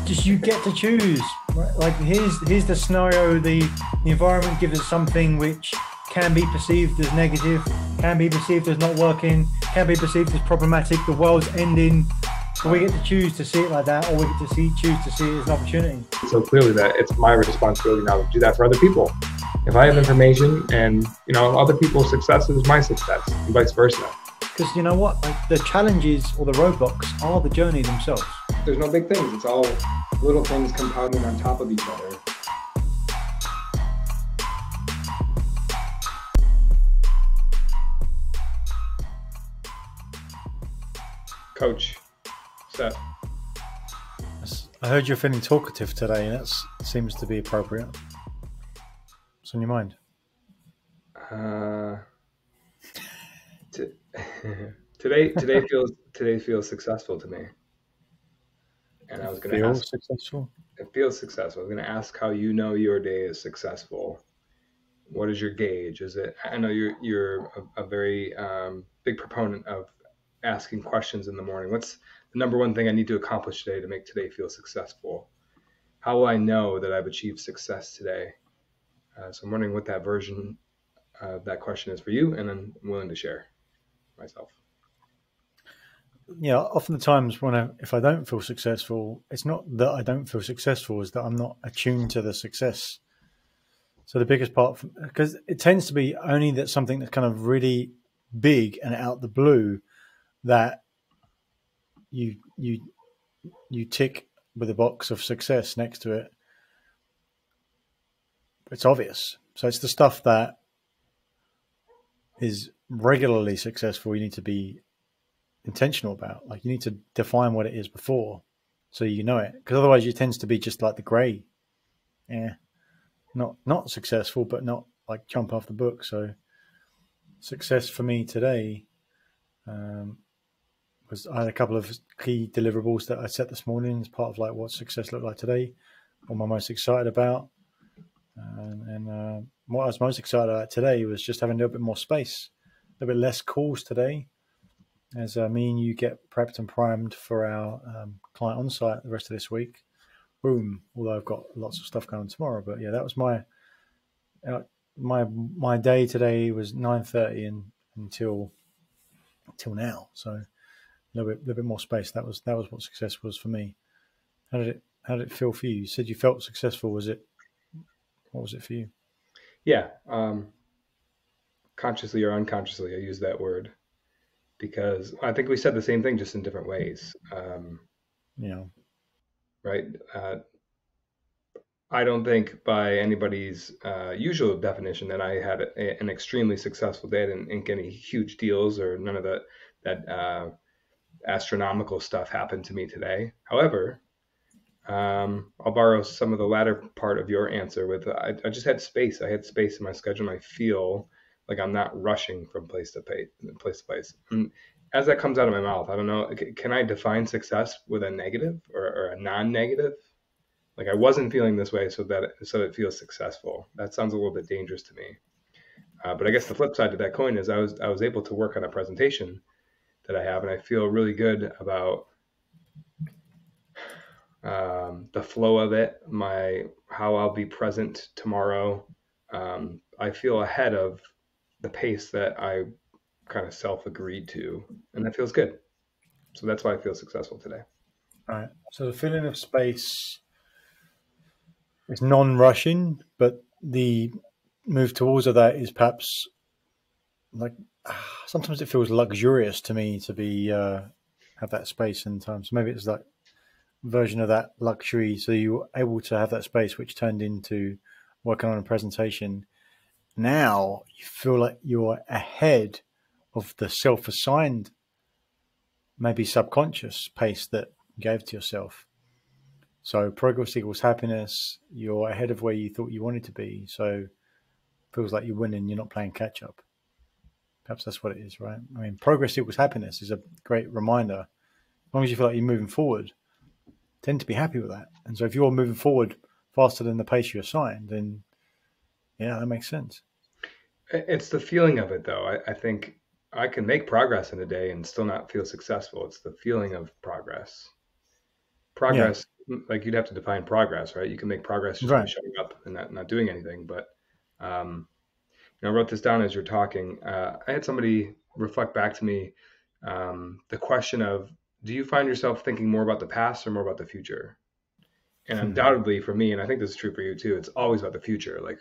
just you get to choose. Right? Like here's the scenario. The environment gives us something which can be perceived as negative, can be perceived as not working, can be perceived as problematic. The world's ending. So we get to choose to see it like that, or we get to choose to see it as an opportunity. So clearly that it's my responsibility now to do that for other people. If I have information and, other people's success is my success and vice versa. Because you know what? Like, the challenges or the roadblocks are the journey themselves. There's no big things. It's all little things compounding on top of each other. Coach, Seth. I heard you're feeling talkative today, and that seems to be appropriate. What's on your mind? Today feels successful to me. And I was going to ask. Successful? It feels successful. I was going to ask how you know your day is successful. What is your gauge? Is it? I know you're a very big proponent of asking questions in the morning. What's the number one thing I need to accomplish today to make today feel successful? How will I know that I've achieved success today? So I'm wondering what that version of that question is for you, and I'm willing to share myself. Yeah, often the times if I don't feel successful, it's not that I don't feel successful, it's that I'm not attuned to the success. So the biggest part, because it tends to be only that something that's kind of really big and out the blue that you tick with a box of success next to it. It's obvious. So it's the stuff that is regularly successful you need to be intentional about. Like, you need to define what it is before so you know it, because otherwise it tends to be just like the gray. Yeah, not successful, but not like jump off the book. So success for me today was I had a couple of key deliverables that I set this morning as part of like what success looked like today, what I'm most excited about. And what I was most excited about today was just having a little bit more space, a little bit less calls today, as me and you get prepped and primed for our client on site the rest of this week. Boom! Although I've got lots of stuff going tomorrow, but yeah, that was my day today was 9:30 and until now. So a little bit more space. That was what success was for me. How did it feel for you? You said you felt successful. What was it for you? Yeah, consciously or unconsciously, I use that word because I think we said the same thing, just in different ways. Right. I don't think by anybody's usual definition that I had an extremely successful day. I didn't ink any huge deals or none of that astronomical stuff happened to me today. However, I'll borrow some of the latter part of your answer with I just had space. I had space in my schedule, and I feel like I'm not rushing from place to place. And as that comes out of my mouth, I don't know, can I define success with a negative or a non-negative? Like, I wasn't feeling this way, so it feels successful. That sounds a little bit dangerous to me. But I guess the flip side to that coin is I was able to work on a presentation that I have, and I feel really good about the flow of it, how I'll be present tomorrow. I feel ahead of the pace that I kind of self-agreed to, and that feels good. So that's why I feel successful today. All right. So the feeling of space is non-rushing, but the move towards that is perhaps like sometimes it feels luxurious to me to be have that space and time. So maybe it's like version of that luxury, so you're able to have that space, which turned into working on a presentation. Now you feel like you're ahead of the self-assigned, maybe subconscious pace that you gave to yourself. So progress equals happiness. You're ahead of where you thought you wanted to be. So it feels like you're winning. You're not playing catch up. Perhaps that's what it is, right? I mean, progress equals happiness is a great reminder. As long as you feel like you're moving forward, tend to be happy with that. And so if you're moving forward faster than the pace you're assigned, then yeah, that makes sense. It's the feeling of it, though. I think I can make progress in a day and still not feel successful. It's the feeling of progress. Progress like you'd have to define progress, right? You can make progress just by Right. showing up and not doing anything. But I wrote this down as you're talking. I had somebody reflect back to me the question of, do you find yourself thinking more about the past or more about the future? And Hmm. undoubtedly for me, and I think this is true for you too, it's always about the future, like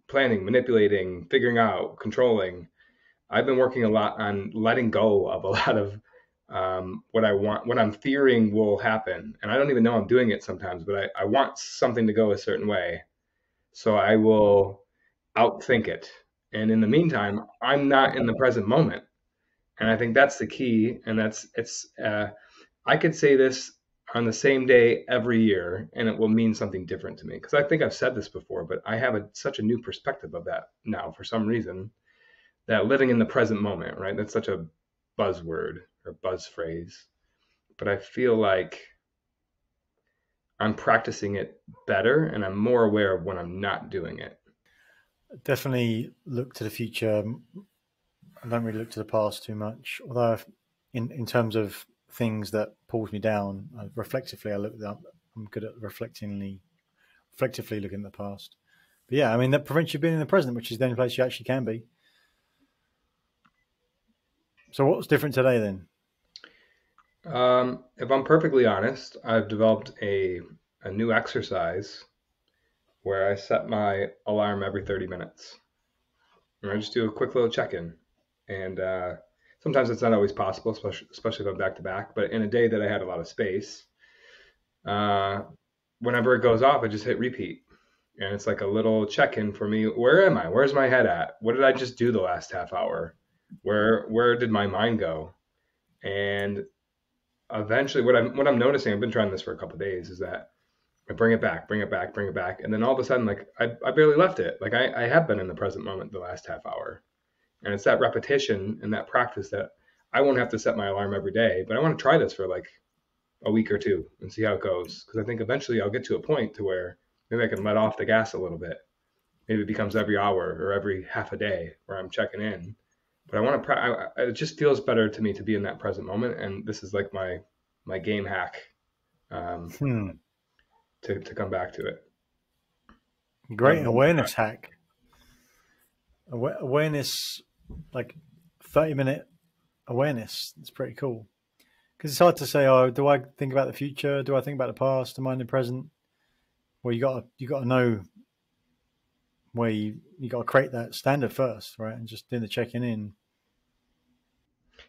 planning, manipulating, figuring out, controlling. I've been working a lot on letting go of a lot of what I want, what I'm fearing will happen. And I don't even know I'm doing it sometimes, but I want something to go a certain way. So I will outthink it. And in the meantime, I'm not in the present moment. And I think that's the key. And I could say this on the same day every year, and it will mean something different to me. Because I think I've said this before, but I have such a new perspective of that now for some reason, that living in the present moment, right? That's such a buzzword or buzz phrase. But I feel like I'm practicing it better and I'm more aware of when I'm not doing it. Definitely look to the future. I don't really look to the past too much, although in terms of things that pulls me down, reflectively, I look. I'm good at reflectively looking at the past. But yeah, I mean that prevents you being in the present, which is the only place you actually can be. So what's different today then? If I'm perfectly honest, I've developed a new exercise where I set my alarm every 30 minutes. And I just do a quick little check in. And sometimes it's not always possible, especially if I'm back to back. But in a day that I had a lot of space, uh, whenever it goes off, I just hit repeat. And it's like a little check in for me. Where am I? Where's my head at? What did I just do the last half hour? Where did my mind go? And eventually, what I'm noticing, I've been trying this for a couple of days, is that I bring it back, bring it back, bring it back, and then all of a sudden, like I barely left it. Like I have been in the present moment the last half hour, and it's that repetition and that practice that I won't have to set my alarm every day, but I want to try this for like a week or two and see how it goes, because I think eventually I'll get to a point to where maybe I can let off the gas a little bit. Maybe it becomes every hour or every half a day where I'm checking in. But I want to. It just feels better to me to be in that present moment, and this is like my game hack um, Hmm. to come back to it. I Great don't know. awareness hack. Awareness, like 30-minute awareness. It's pretty cool because it's hard to say. Oh, do I think about the future? Do I think about the past? Am I in the present? Well, you got to know where you got to create that standard first, right? And just doing the checking in.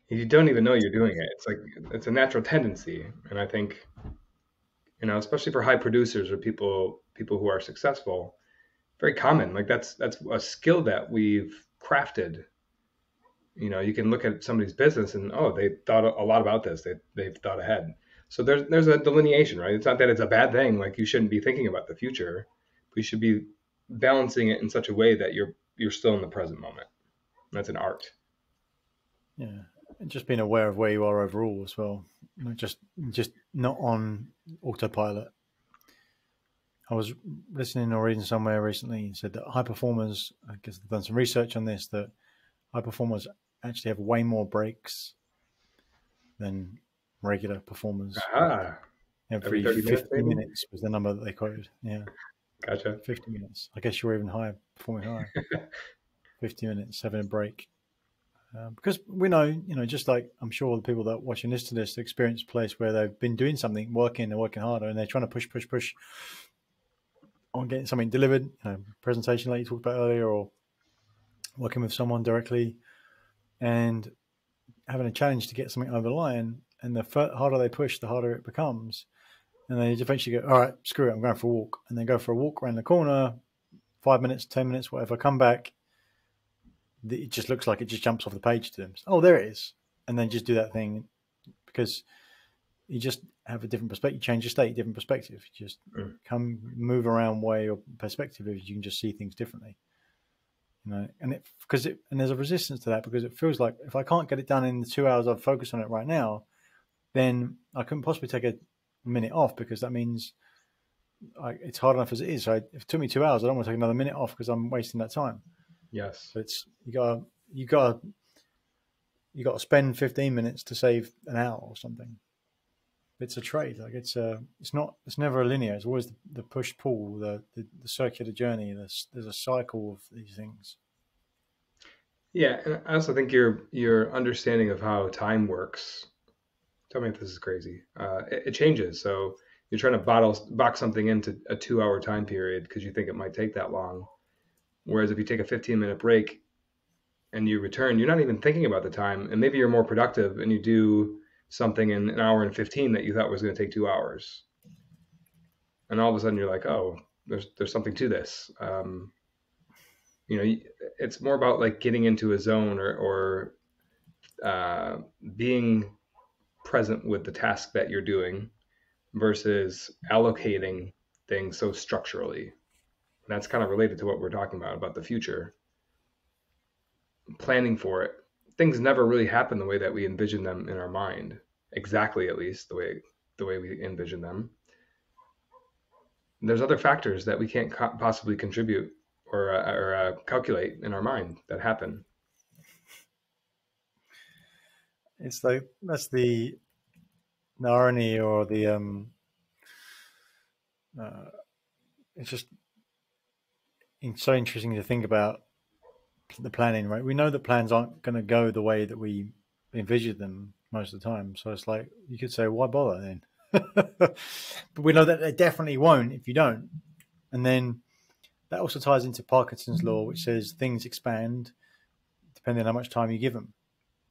You don't even know you're doing it. It's like it's a natural tendency, and I think especially for high producers or people who are successful, very common. Like that's a skill that we've crafted. You can look at somebody's business and they thought a lot about this. They've thought ahead. So there's a delineation, right? It's not that it's a bad thing. Like you shouldn't be thinking about the future. We should be balancing it in such a way that you're still in the present moment. That's an art. Yeah, and just being aware of where you are overall as well. Just not on autopilot. I was listening or reading somewhere recently and said that high performers, I guess they've done some research on this, that high performers actually have way more breaks than regular performers. Ah, every Every 30 minutes 50 maybe. minutes was the number that they quoted. Yeah, Gotcha. 50 minutes. I guess you're even higher, performing higher. 50 minutes having a break. Because we know, just like I'm sure the people that are watching this experience a place where they've been doing something, they're working harder, and they're trying to push on getting something delivered, presentation like you talked about earlier, or working with someone directly and having a challenge to get something over the line. And the harder they push, the harder it becomes. And they eventually go, all right, screw it, I'm going for a walk. And they go for a walk around the corner, 5 minutes, 10 minutes, whatever, come back. It just looks like it just jumps off the page to them. Oh, there it is. And then just do that thing because you just have a different perspective. You change your state, different perspective. You just Mm. move around where your perspective is. You can just see things differently. And there's a resistance to that because it feels like if I can't get it done in the 2 hours I've focused on it right now, then I couldn't possibly take a minute off because that means it's hard enough as it is. So if it took me 2 hours, I don't want to take another minute off because I'm wasting that time. Yes. But you got to spend 15 minutes to save an hour or something. it's a trade. Like it's never a linear. It's always the push pull, the circular journey. There's a cycle of these things. Yeah, and I also think your understanding of how time works. Tell me if this is crazy. It changes. So you're trying to box something into a 2 hour time period because you think it might take that long. Whereas if you take a 15-minute break and you return, you're not even thinking about the time, and maybe you're more productive and you do something in an hour and 15 that you thought was going to take 2 hours, and all of a sudden you're like, oh, there's something to this. You know, it's more about like getting into a zone or being present with the task that you're doing versus allocating things so structurally. And that's kind of related to what we're talking about the future, planning for it. Things never really happen the way that we envision them in our mind, exactly, at least the way we envision them. There's other factors that we can't possibly contribute or calculate in our mind that happen. It's like that's the irony or the uh, it's just so interesting to think about the planning, right? We know that plans aren't going to go the way that we envision them most of the time. So it's like you could say, why bother then? But we know that they definitely won't if you don't. And then that also ties into Parkinson's law, which says things expand depending on how much time you give them.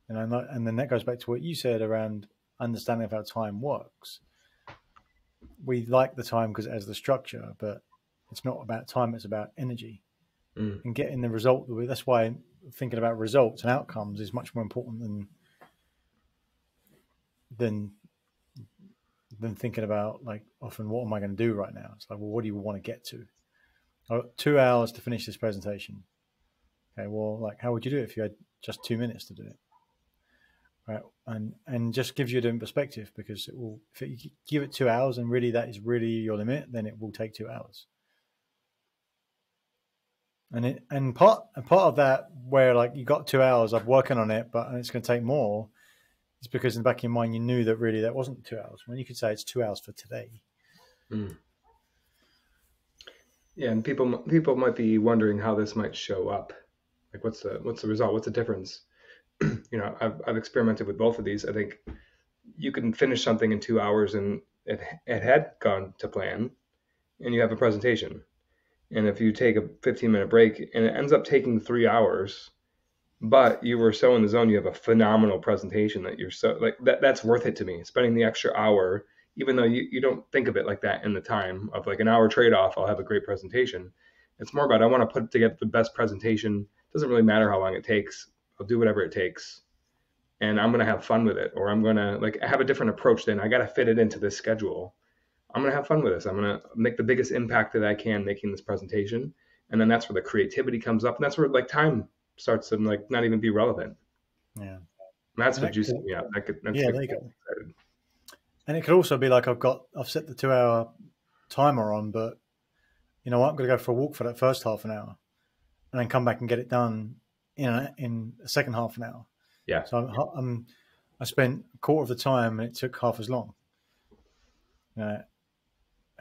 And then that goes back to what you said around understanding of how time works. We like the time because it has the structure, but it's not about time, it's about energy. Mm. And getting the result. That's why thinking about results and outcomes is much more important than thinking about like often what am I going to do right now. It's like, well, what do you want to get to? Oh, 2 hours to finish this presentation. Okay, well, like how would you do it if you had just 2 minutes to do it? Right, and just gives you a different perspective because it will. If you give it 2 hours and really that is really your limit, then it will take 2 hours. And part of that where like you got 2 hours of working on it, but it's going to take more. It's because in the back of your mind you knew that really that wasn't 2 hours. When you could say it's 2 hours for today. Mm. Yeah, and people might be wondering how this might show up. Like, what's the result? What's the difference? I've experimented with both of these. I think you can finish something in 2 hours and it had gone to plan, and you have a presentation. And if you take a 15-minute break and it ends up taking 3 hours, but you were so in the zone, you have a phenomenal presentation that you're so like that's worth it to me. Spending the extra hour, even though you don't think of it like that in the time of like an hour trade-off, I'll have a great presentation. It's more about I want to put together the best presentation. It doesn't really matter how long it takes. I'll do whatever it takes. And I'm going to have fun with it, or I'm going to like have a different approach. Then I got to fit it into this schedule. I'm going to have fun with this. I'm going to make the biggest impact that I can making this presentation. And then that's where the creativity comes up. And that's where like time starts to like not even be relevant. Yeah. And that's And what that juices could, me up. yeah, there you go. And it could also be like I've set the 2 hour timer on, but you know what, I'm going to go for a walk for that first half an hour and then come back and get it done in a second half an hour. Yeah. So I spent a quarter of the time and it took half as long. And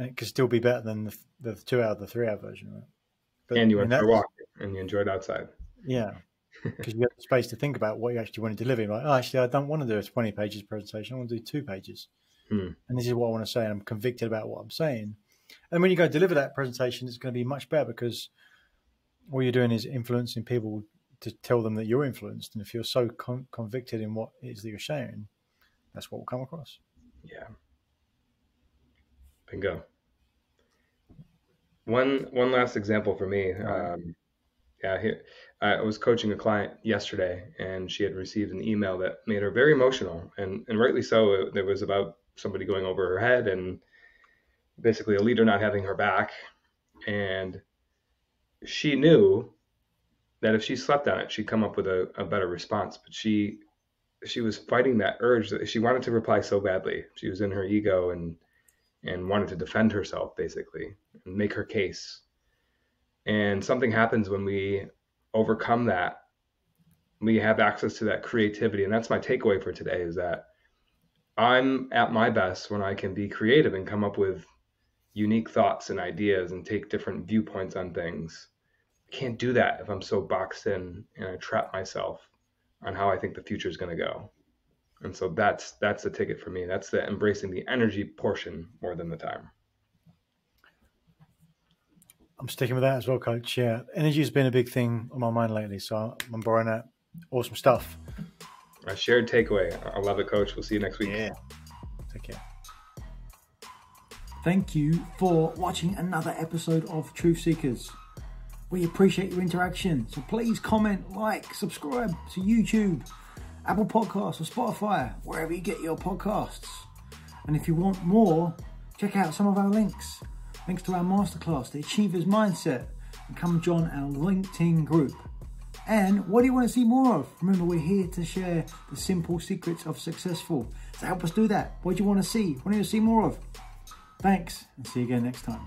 it could still be better than the 2 hour, the 3 hour version, right? But, and you went for a walk and you enjoyed outside. Yeah. Because you have the space to think about what you actually want to deliver. Like, oh, actually, I don't want to do a 20 pages presentation. I want to do 2 pages. And this is what I want to say. And I'm convicted about what I'm saying. And when you go deliver that presentation, it's going to be much better because all you're doing is influencing people to tell them that you're influenced. And if you're so convicted in what it is that you're sharing, that's what will come across. Yeah. Bingo. One last example for me. I was coaching a client yesterday, and she had received an email that made her very emotional, and rightly so. It was about somebody going over her head and basically a leader not having her back. And she knew that if she slept on it, she'd come up with a better response. But she was fighting that urge that she wanted to reply so badly. She was in her ego and wanted to defend herself, basically, and make her case. And something happens when we overcome that. We have access to that creativity. And that's my takeaway for today is that I'm at my best when I can be creative and come up with unique thoughts and ideas and take different viewpoints on things. I can't do that if I'm so boxed in and I trap myself on how I think the future is going to go. And so that's the ticket for me. That's the embracing the energy portion more than the time. I'm sticking with that as well, Coach. Yeah, energy has been a big thing on my mind lately, so I'm borrowing that. Awesome stuff. A shared takeaway. I love it, Coach. We'll see you next week. Yeah. Take care. Thank you for watching another episode of Truth Seekers. We appreciate your interaction, so please comment, like, subscribe to YouTube, Apple Podcasts or Spotify, wherever you get your podcasts. And if you want more, check out some of our links. Links to our masterclass, The Achiever's Mindset, and come join our LinkedIn group. And what do you want to see more of? Remember, we're here to share the simple secrets of successful. So help us do that. What do you want to see? What do you want to see more of? Thanks, and see you again next time.